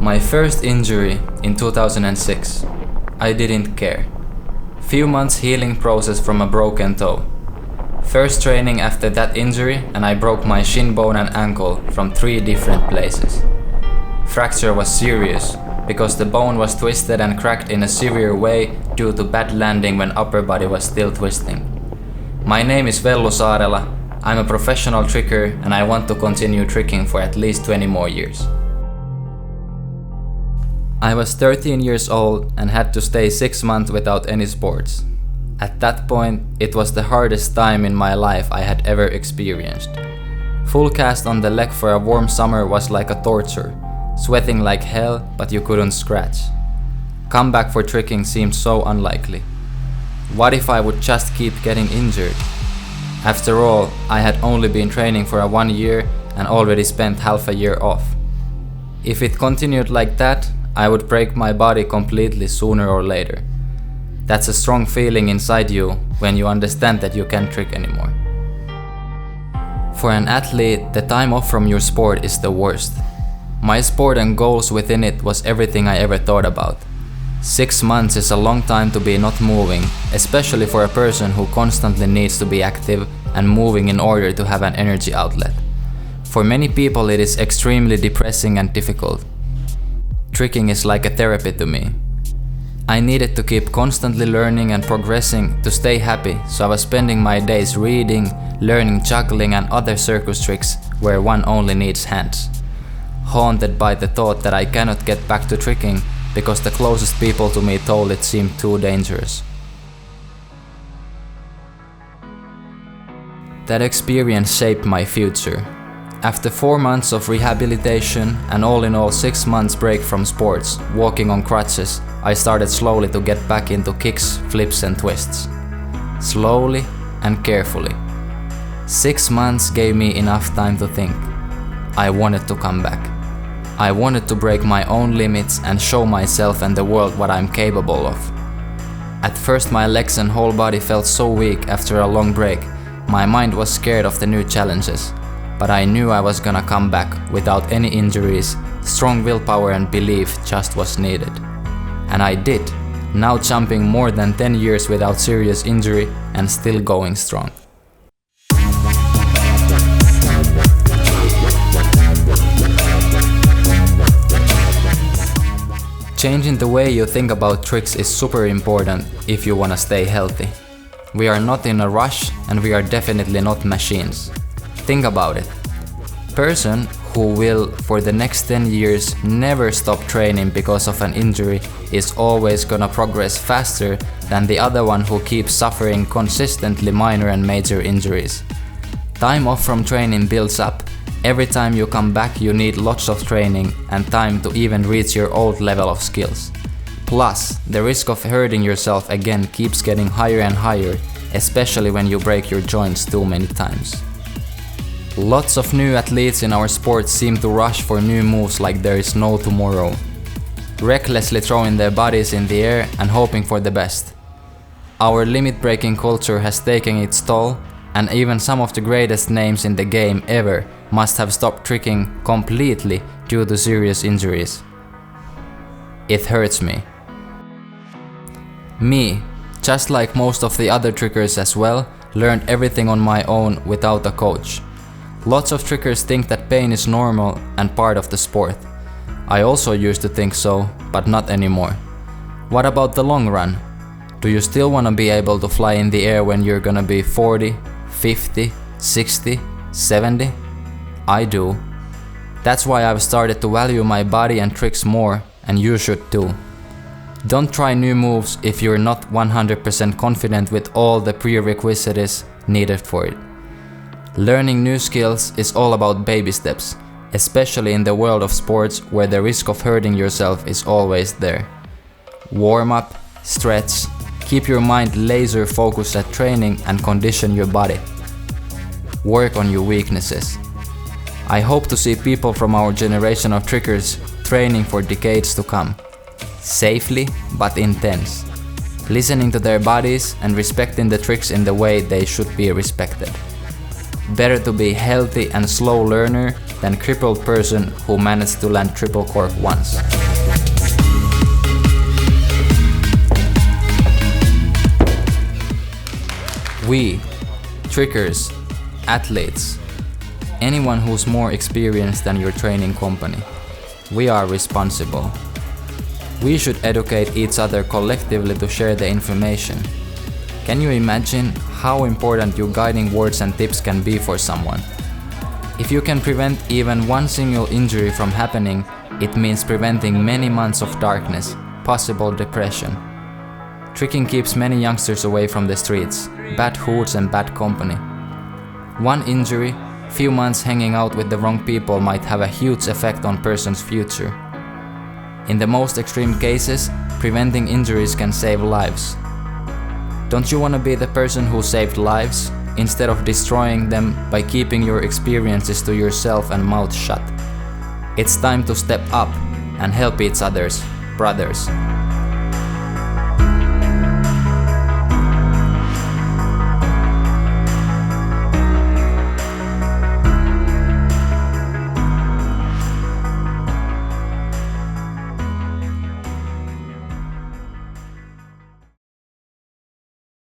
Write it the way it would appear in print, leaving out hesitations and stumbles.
My first injury in 2006. I didn't care. Few months healing process from a broken toe. First training after that injury and I broke my shin bone and ankle from 3 different places. Fracture was serious because the bone was twisted and cracked in a severe way due to bad landing when upper body was still twisting. My name is Vellu Saarela. I'm a professional tricker and I want to continue tricking for at least 20 more years. I was 13 years old and had to stay 6 months without any sports. At that point, it was the hardest time in my life I had ever experienced. Full cast on the leg for a warm summer was like a torture, sweating like hell, but you couldn't scratch. Comeback for tricking seemed so unlikely. What if I would just keep getting injured? After all, I had only been training for 1 year and already spent half a year off. If it continued like that, I would break my body completely sooner or later. That's a strong feeling inside you when you understand that you can't trick anymore. For an athlete, the time off from your sport is the worst. My sport and goals within it was everything I ever thought about. 6 months is a long time to be not moving, especially for a person who constantly needs to be active and moving in order to have an energy outlet. For many people it is extremely depressing and difficult. Tricking is like a therapy to me. I needed to keep constantly learning and progressing to stay happy, so I was spending my days reading, learning juggling and other circus tricks where one only needs hands. Haunted by the thought that I cannot get back to tricking because the closest people to me told it seemed too dangerous. That experience shaped my future. After 4 months of rehabilitation and all in all 6 months break from sports, walking on crutches, I started slowly to get back into kicks, flips and twists. Slowly and carefully. 6 months gave me enough time to think. I wanted to come back. I wanted to break my own limits and show myself and the world what I'm capable of. At first my legs and whole body felt so weak after a long break. My mind was scared of the new challenges. But I knew I was gonna come back without any injuries. Strong willpower and belief just was needed. And I did, now jumping more than 10 years without serious injury and still going strong. Changing the way you think about tricks is super important if you wanna stay healthy. We are not in a rush and we are definitely not machines. Think about it. Person who will for the next 10 years never stop training because of an injury is always gonna progress faster than the other one who keeps suffering consistently minor and major injuries. Time off from training builds up. Every time you come back you need lots of training and time to even reach your old level of skills. Plus, the risk of hurting yourself again keeps getting higher and higher, especially when you break your joints too many times. Lots of new athletes in our sport seem to rush for new moves like there is no tomorrow. Recklessly throwing their bodies in the air and hoping for the best. Our limit-breaking culture has taken its toll, and even some of the greatest names in the game ever must have stopped tricking completely due to serious injuries. It hurts me. Me, just like most of the other trickers as well, learned everything on my own without a coach. Lots of trickers think that pain is normal and part of the sport. I also used to think so, but not anymore. What about the long run? Do you still want to be able to fly in the air when you're gonna be 40, 50, 60, 70? I do. That's why I've started to value my body and tricks more, and you should too. Don't try new moves if you're not 100% confident with all the prerequisites needed for it. Learning new skills is all about baby steps, especially in the world of sports where the risk of hurting yourself is always there. Warm up, stretch, keep your mind laser focused at training and condition your body. Work on your weaknesses. I hope to see people from our generation of trickers training for decades to come. Safely, but intense. Listening to their bodies and respecting the tricks in the way they should be respected. Better to be healthy and slow learner than crippled person who managed to land triple cork once. We, trickers, athletes, anyone who's more experienced than your training company, we are responsible. We should educate each other collectively to share the information. Can you imagine how important your guiding words and tips can be for someone? If you can prevent even one single injury from happening, it means preventing many months of darkness, possible depression. Tricking keeps many youngsters away from the streets, bad hoods and bad company. One injury, few months hanging out with the wrong people might have a huge effect on person's future. In the most extreme cases, preventing injuries can save lives. Don't you want to be the person who saved lives, instead of destroying them by keeping your experiences to yourself and mouth shut? It's time to step up and help each other's brothers.